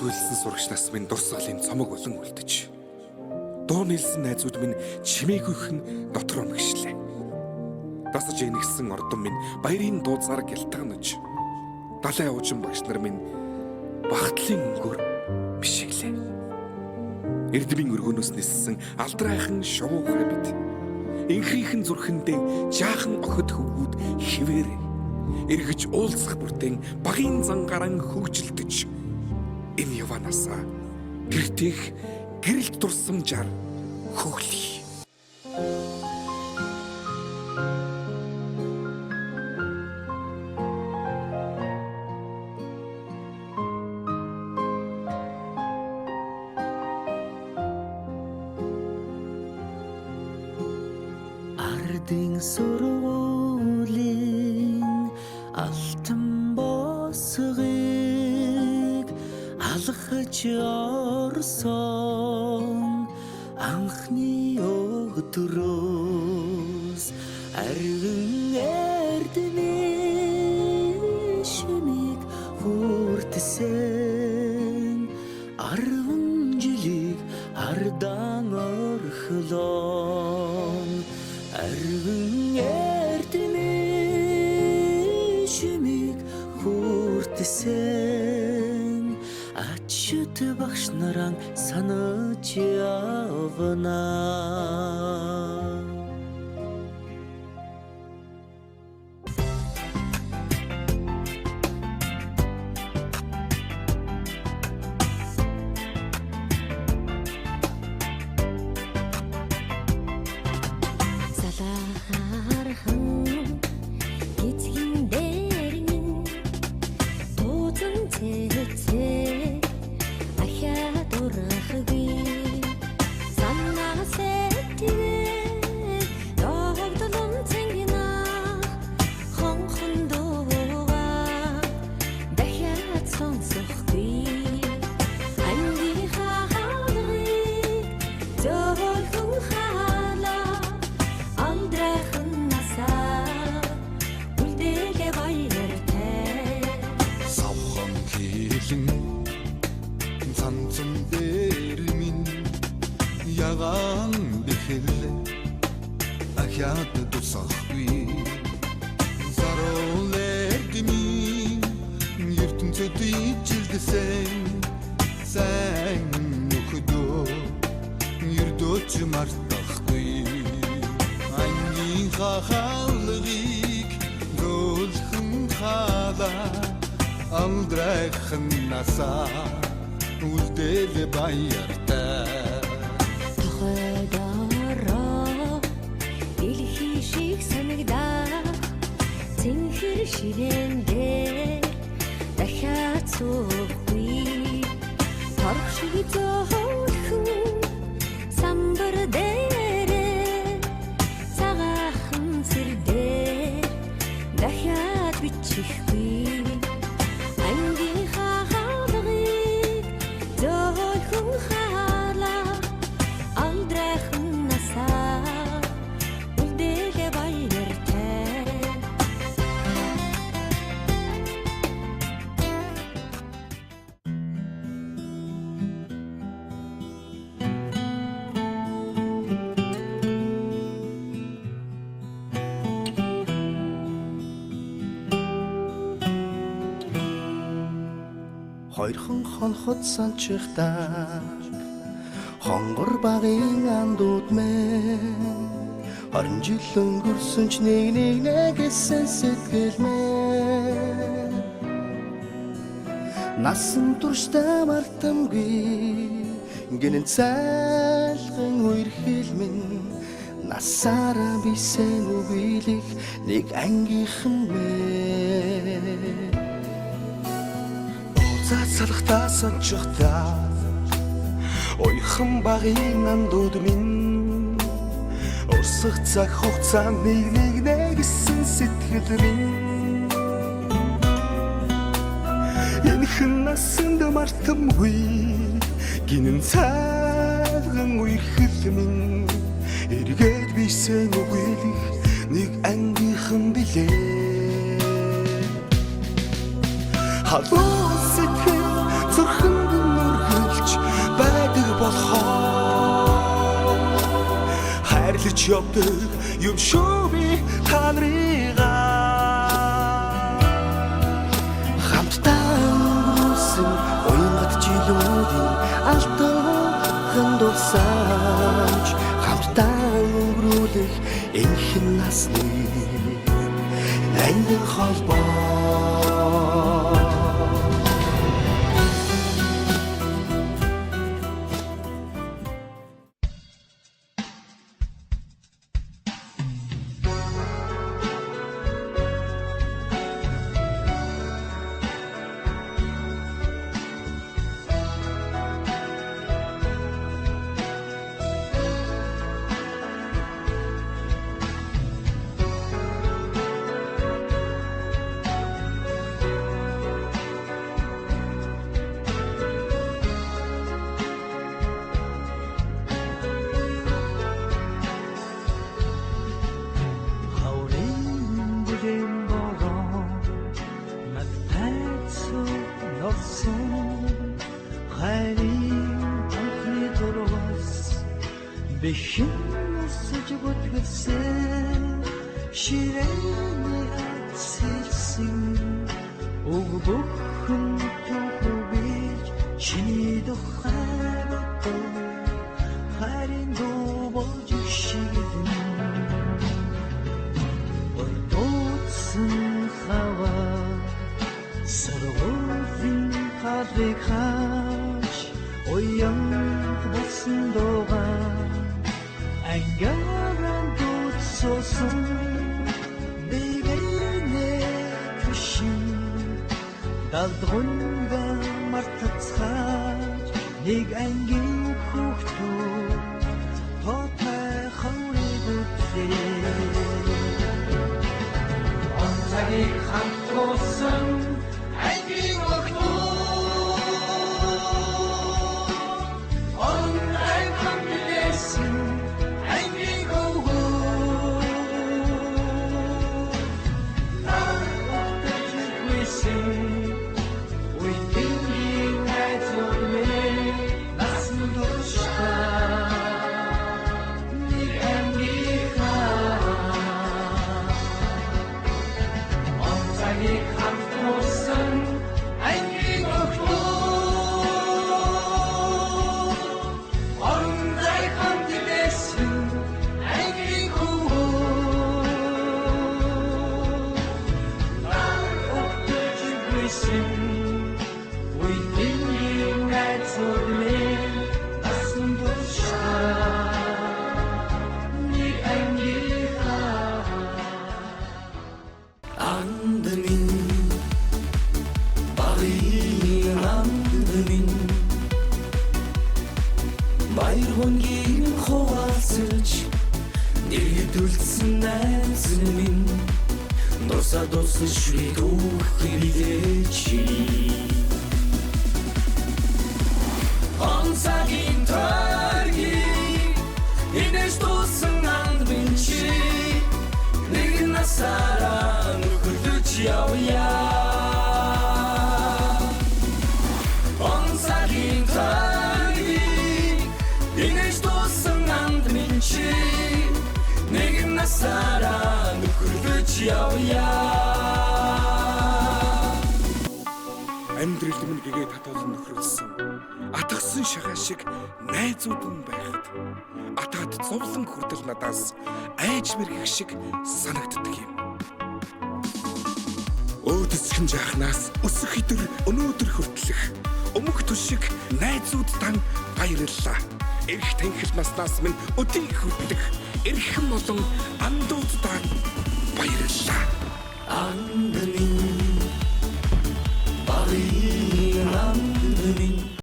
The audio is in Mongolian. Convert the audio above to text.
төлсөн сурагч нас минь дурсгалын цомог болон үлдэж. Дуу нийлсэн найзууд минь чимээгүйхэн дотор мэгшлээ. Дасаж инэгсэн ордон минь баярын дууцаар гялтганаж. Далайн уужин багш нар минь багтлын өнгөөр бишиглээ. Эрдмийн өргөнөөс ниссэн алдрайхан шувуухан бид. Инхрийнхэн зүрхэндээ жаахан охид хөвгүүд хിവэр эргэж уулзах бүртэн багийн зангаран хөгжилдөж. Энэ яванасаа гэртих гэрэлт дурсамжаар хөглөе. Ардын сургуулийн алтан босгыг алхаж орсон анхны өдрөөс арвин эрдмийн шимийг хүртсэн 10 жилиг ардан орхлон арвин эрдмийн шимийг хүртсэн ачт багш наран санаж явна. Ягаан бэхэлэ ахяд тусахгүй заролэгми ертөнцөд ижилдэсэн сайн нөхдөө ердөөч мартахгүй ангийн хахалгыг гөлхөн хала алдрайхан насаа үлдэл баяртай Цэнхэр ширэндээ дахиад суухгүй торх шиг зөөлхөн самбар дээрээ цагаахан сэрдээ дахиад бичихгүй ангийн хаалгыг зөөлхөн хаалаа алдрайхан насаа үлдээлээ баяртай. Хоёрхан хонхот санчихтаа хонгор багын андууд мэн 20 жил өнгөрсөн ч нэг гэсэн сэтгэл мэн насан туршдаа мартамгүй гинэн цайлган үерхэл минь насаараа бисен үгийлэх нэг ангийнхан мэн салхтаа санчихтаа ойхон багын андууд минь урсах цаг хугацаа нэг гэсэн сэтгэл минь энэхэн насанд мартамгүй гинэн цайлган үерхэл минь эргээд бисен үгийлэх нэг ангийнхан билээ халуун сэтгэл зүрхэнд хүлээж явдаг юм шүү би та нарыгаа хамтдаа өнгөрүүлсэн уянгат жилүүдийн алтан дурсамж хамтдаа өнгөрүүлэх энхэн насны ангин холбоо Бэхэн өсөж бүтгсэн ширээний атсэлсэн уг бүхэн тохогж чиний тухай бодов харин дубож шигдэн Ордоцсон хава сарвын хавыг хаш оян болсон догоо Ангаран дутсосон бивэне күшин далдрунга мартацхаж нэг ангийн хүүхдүү тотай хаврыгүтлээ онцагийг хамтуулсан ангийн хүүхдүү онцагийг хамтуулсан Баярхонгийн хуваалцаж нэргэдүүлсэн найз минь Дурсаа дурсан шүрээ дүүх хилээчи Онцагийн тойргийг инээс дуусан анд минь чи Нэг насаараа нөхөрлөж явъя Онцагийн тойргийг инээс дуусан анд минь чи Нэг насаараа нөхөрлөж явъя Амьдрал минь гэгээ татуулан нөхрөлсөн атгсан шагаа шиг найзууд нь байхад атаад зовлон хүрдэл надаас айж мэргэх шиг санагддаг юм. Өөдөсгөн жахнаас өсөх хитэр өнөөдөр хүртэлх өмг түшиг найзууд тань баярлалаа. Эрх танхил наснаас минь өдийг хүртэх эрхэм болон андууд тань